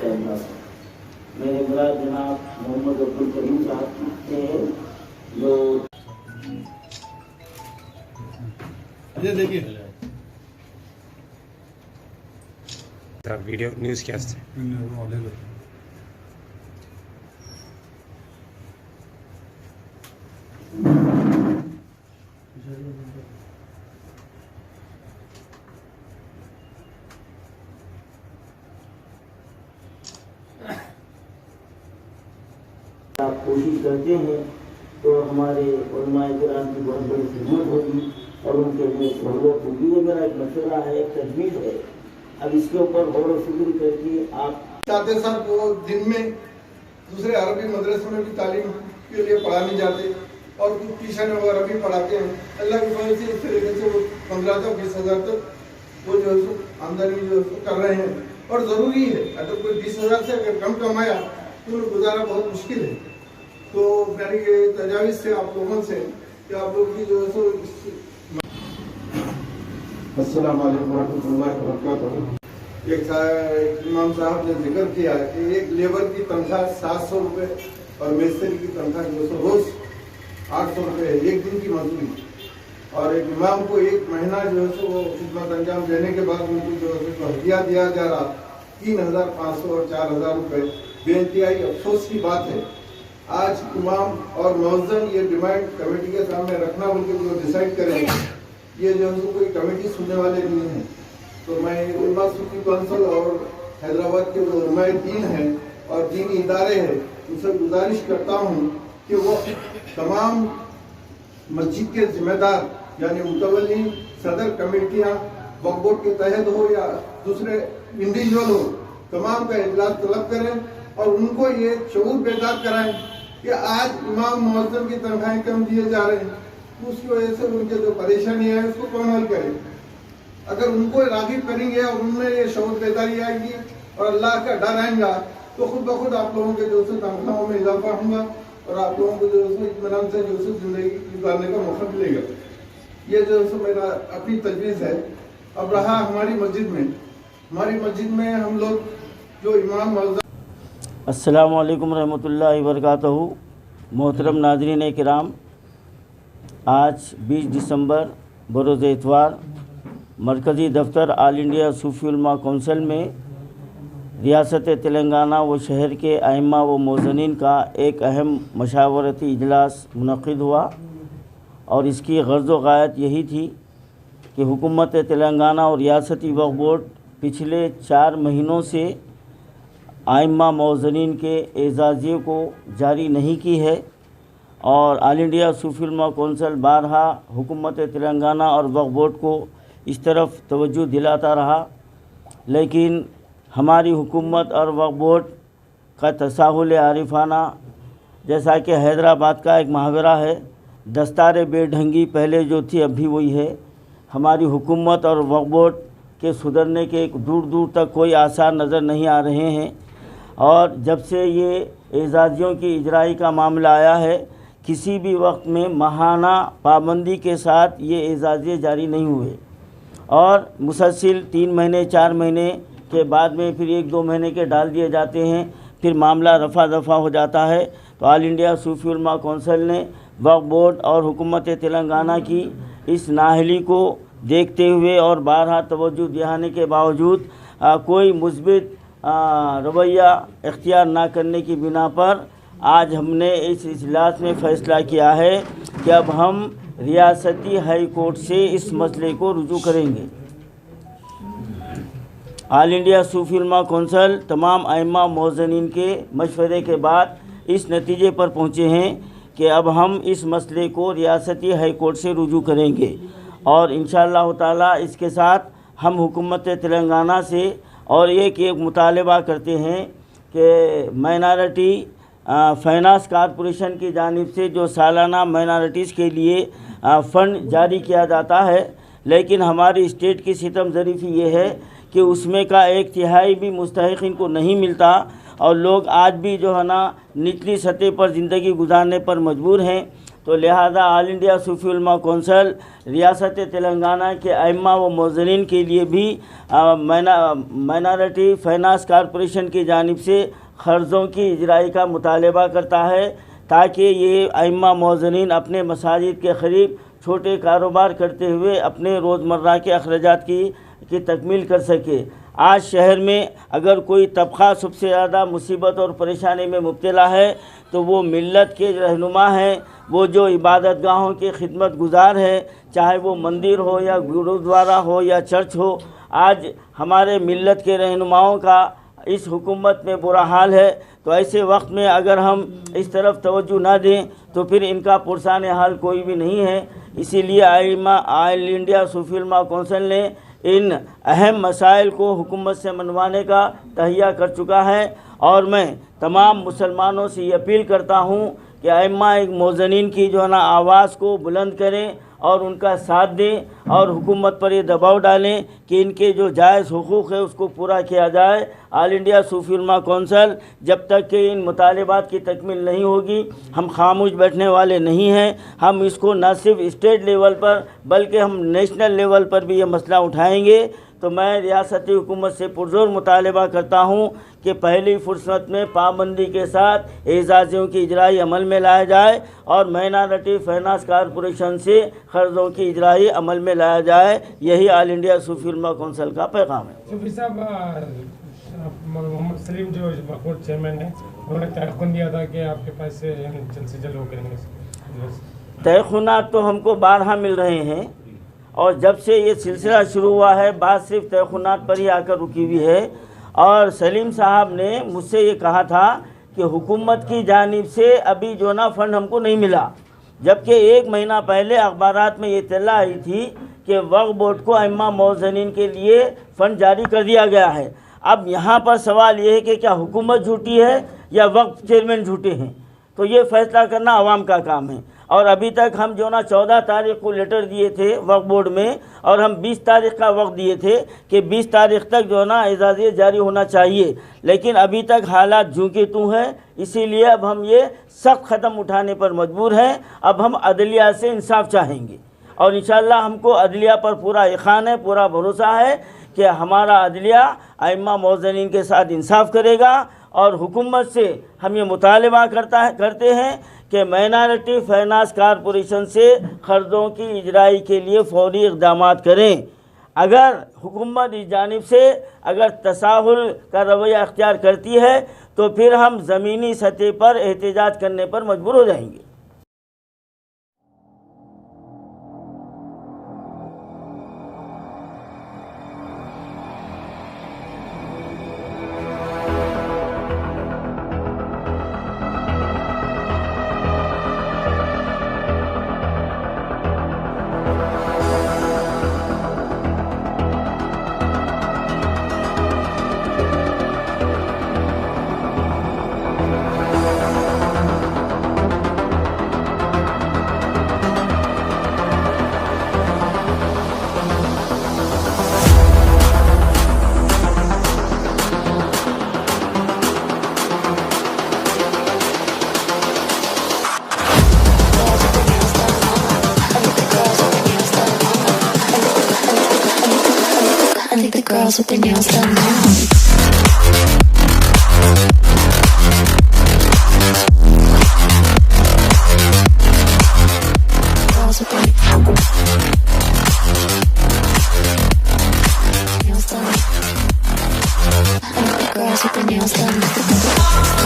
करना था। मेरे मुराद जनाब मोहम्मद अब्दुल करीम साहब के जो ये देखिए वीडियो न्यूज़ क्या है आप कोशिश करते हैं तो हमारे उलमाए किराम की बहुत बड़ी खिदमत होगी और उनके लिए सहूलत होगी। ये मेरा एक मशवरा है, एक तजवीज़ है। अब इसके ऊपर गौर व फिक्र करके आप चाहते सर वो दिन में दूसरे अरबी मदरसों में भी तालीम के लिए पढ़ाने जाते और कुछ ट्यूशन वगैरह भी पढ़ाते हैं। अल्लाह की वजह से इस तरीके से वो 15 से 20 हज़ार तक वो जो है आमदनी जो कर रहे हैं और ज़रूरी है। अगर कोई 20 हज़ार से अगर कम कमाया तो गुजारा बहुत मुश्किल है। तो मेरी ये तजावीज़ से आप लोगों से कि आप लोग की जो है अस्सलाम वालेकुम रहमतुल्लाहि व बरकातहू। एक इमाम साहब ने जिक्र किया कि एक लेबर की तनख्वाह 700 रुपये और मिस्त्री की तनख्वाह जो सो रोज 800 रुपये है, एक दिन की मजदूरी। और एक इमाम को एक महीना जो है सो वो खिदमत अंजाम देने के बाद उनको जो है सो हदिया दिया जा रहा 3500 और 4000 रुपये। बेइंतहाई अफसोस की बात है। आज इमाम और मुअज्जिन ये डिमांड कमेटी के सामने रखना उनके जो डिसाइड करेंगे, ये जो है कोई कमेटी सुनने वाले नहीं है। तो मैं उलमा सूफी कौंसिल और हैदराबाद के जो उलमाए दीन हैं और दीनी इदारे हैं उनसे गुजारिश करता हूँ कि वो तमाम मस्जिद के जिम्मेदार यानी मुतवल्ली सदर कमेटियाँ वक्फ बोर्ड के तहत हो या दूसरे इंडिविजुअल हो, तमाम का इजलास तलब करें और उनको ये शऊर बेदार कराएं कि आज इमाम मुअज्जिन की तनख्वाहें कम दिए जा रहे हैं, उसकी वजह से उनके जो परेशानी है उसको कौन हल करे। अगर उनको राग़िब करेंगे और उनमें ये शऊर बेदारी आएगी और अल्लाह का डर आएगा तो खुद ब खुद आप लोगों के जो है तनख्वाहों में इजाफा होगा और आप लोगों को जो है इत्मीनान से जो है जिंदगी गुजारने का मौका मिलेगा। ये जो है मेरा अपनी तजवीज़ है। अब रहा हमारी मस्जिद में हम लोग जो इमाम अस्सलामु अलैकुम रहमतुल्लाहि व बरकातहू। मोहतरम नाज़रीन किराम, आज 20 दिसंबर बरोज़ इतवार मरकज़ी दफ्तर ऑल इंडिया सूफ़ी उलमा कौंसिल में रियासत तेलंगाना व शहर के आइम्मा व मोज़नीन का एक अहम मशावरती इजलास मुनक़िद हुआ और इसकी गर्ज़ व गायत यही थी कि हुकूमत तेलंगाना और रियासती वक्फ बोर्ड पिछले 4 महीनों से आइम्मा मोज़नीन के एजाज़ियों को जारी नहीं की है और ऑल इंडिया सूफ़ी उलमा कौंसिल बारहा हुकूमत तेलंगाना और वक्फ बोर्ड को इस तरफ तवज्जो दिलाता रहा, लेकिन हमारी हुकूमत और वक्फ बोर्ड का तसाहुल आरिफाना, जैसा कि हैदराबाद का एक मुहावरा है, दस्तार बेढंगी पहले जो थी अब भी वही है। हमारी हुकूमत और वक्फ बोर्ड के सुधरने के दूर दूर तक कोई आसार नज़र नहीं आ रहे हैं और जब से ये एजाज़ियों की इजराई का मामला आया है, किसी भी वक्त में माहाना पाबंदी के साथ ये एजाज़िये जारी नहीं हुए और मुसलसिल 3 महीने 4 महीने के बाद में फिर 1-2 महीने के डाल दिए जाते हैं, फिर मामला रफ़ा दफ़ा हो जाता है। तो ऑल इंडिया सूफ़ी उलमा कौंसिल ने वक्फ बोर्ड और हुकूमत तेलंगाना की इस नाअहली को देखते हुए और बारहा तवज्जो दिलाने के बावजूद कोई मुस्बित रवैया इख्तियार ना करने की बिना पर आज हमने इस इजलास में फ़ैसला किया है कि अब हम रियासती हाई कोर्ट से इस मसले को रुजू करेंगे। ऑल इंडिया सूफ़ी उलमा कौंसिल तमाम आइम्मा मोज़नीन के मशवरे के बाद इस नतीजे पर पहुँचे हैं कि अब हम इस मसले को रियासती हाई कोर्ट से रुजू करेंगे और इंशाअल्लाह ताला इसके साथ हम हुकूमत तेलंगाना से और एक मुतालबा करते हैं कि माइनॉरिटी फाइनेंस कॉरपोरेशन की जानिब से जो सालाना माइनॉरिटीज़ के लिए फ़ंड जारी किया जाता है, लेकिन हमारी स्टेट की सितम ज़रीफ़ी ये है कि उसमें का 1/3 भी मुस्तहिक़ीन को नहीं मिलता और लोग आज भी जो है ना निचली सतह पर ज़िंदगी गुजारने पर मजबूर हैं। تو لہذا آل انڈیا صوفی علماء کونسل ریاست تلنگانہ کے ائمہ و مؤذنین کے لیے بھی مائنارٹی فائنانس کارپوریشن کی جانب سے قرضوں کی اجرائی کا مطالبہ کرتا ہے تاکہ یہ ائمہ مؤذنین اپنے مساجد کے قریب چھوٹے کاروبار کرتے ہوئے اپنے روزمرہ کے اخراجات کی تکمیل کر سکے۔ آج شہر میں اگر کوئی طبقہ سب سے زیادہ مصیبت اور پریشانی میں مبتلا ہے تو وہ ملت کے رہنما ہیں، وہ جو عبادت گاہوں کی خدمت گزار ہے، چاہے وہ مندر ہو یا گرودوارہ ہو یا چرچ ہو۔ آج ہمارے ملت کے رہنماؤں کا اس حکومت میں برا حال ہے، تو ایسے وقت میں اگر ہم اس طرف توجہ نہ دیں تو پھر ان کا پرسان حال کوئی بھی نہیں ہے۔ اسی لیے آل انڈیا صوفی علماء کونسل نے ان اہم مسائل کو حکومت سے منوانے کا تہیہ کر چکا ہے، اور میں تمام مسلمانوں سے یہ اپیل کرتا ہوں کہ ائمہ مؤذنین کی جو ہے نا آواز کو بلند کریں اور ان کا ساتھ دیں، اور حکومت پر یہ دباؤ ڈالیں کہ ان کے جو جائز حقوق ہے اس کو پورا کیا جائے۔ آل انڈیا صوفی علماء کونسل جب تک کہ ان مطالبات کی تکمیل نہیں ہوگی ہم خاموش بیٹھنے والے نہیں ہیں۔ ہم اس کو نہ صرف اسٹیٹ لیول پر بلکہ ہم نیشنل لیول پر بھی یہ مسئلہ اٹھائیں گے۔ تو میں ریاستی حکومت سے پرزور مطالبہ کرتا ہوں کہ پہلی فرصت میں پابندی کے ساتھ اعزازیوں کی اجرائی عمل میں لایا جائے، اور مائنارٹی فائنانس کارپوریشن سے قرضوں کی اجرائی عمل میں لایا جائے۔ یہی آل انڈیا صوفی علماء کونسل کا پیغام ہے۔ صوفی صاحب، محمد سلیم جو وقف چیئرمین ہیں، انہوں نے تیقن دیا تھا کہ آپ کے پاس سے جلد سے جلد وہ کریں گے۔ تیقنات تو ہم کو بارہا مل رہے ہیں، اور جب سے یہ سلسلہ شروع ہوا ہے بات صرف تیقنات پر ہی آ کر رکی ہوئی ہے۔ اور سلیم صاحب نے مجھ سے یہ کہا تھا کہ حکومت کی جانب سے ابھی جو نا فنڈ ہم کو نہیں ملا، جبکہ 1 مہینہ پہلے اخبارات میں یہ اطلاع آئی تھی کہ وقف بورڈ کو ائمہ مؤذنین کے لیے فنڈ جاری کر دیا گیا ہے۔ اب یہاں پر سوال یہ ہے کہ کیا حکومت جھوٹی ہے یا وقف چیئرمین جھوٹے ہیں؟ تو یہ فیصلہ کرنا عوام کا کام ہے۔ اور ابھی تک ہم جو نا 14 تاریخ کو لیٹر دیے تھے وقف بورڈ میں، اور ہم 20 تاریخ کا وقت دیے تھے کہ 20 تاریخ تک جو نا اعزازیہ جاری ہونا چاہیے، لیکن ابھی تک حالات جوں کے توں ہیں۔ اسی لیے اب ہم یہ سخت قدم اٹھانے پر مجبور ہیں۔ اب ہم عدلیہ سے انصاف چاہیں گے، اور انشاءاللہ ہم کو عدلیہ پر پورا یقین ہے، پورا بھروسہ ہے کہ ہمارا عدلیہ ائمہ مؤذنین کے ساتھ انصاف کرے گا۔ اور حکومت سے ہم یہ مطالبہ کرتے ہیں کہ مائنارٹی فائنانس کارپوریشن سے قرضوں کی اجرائی کے لیے فوری اقدامات کریں۔ اگر حکومت اس جانب سے اگر تساہل کا رویہ اختیار کرتی ہے تو پھر ہم زمینی سطح پر احتجاج کرنے پر مجبور ہو جائیں گے۔ I think the girls with their nails done now. Girls with their nails done. I think the girls with their nails done.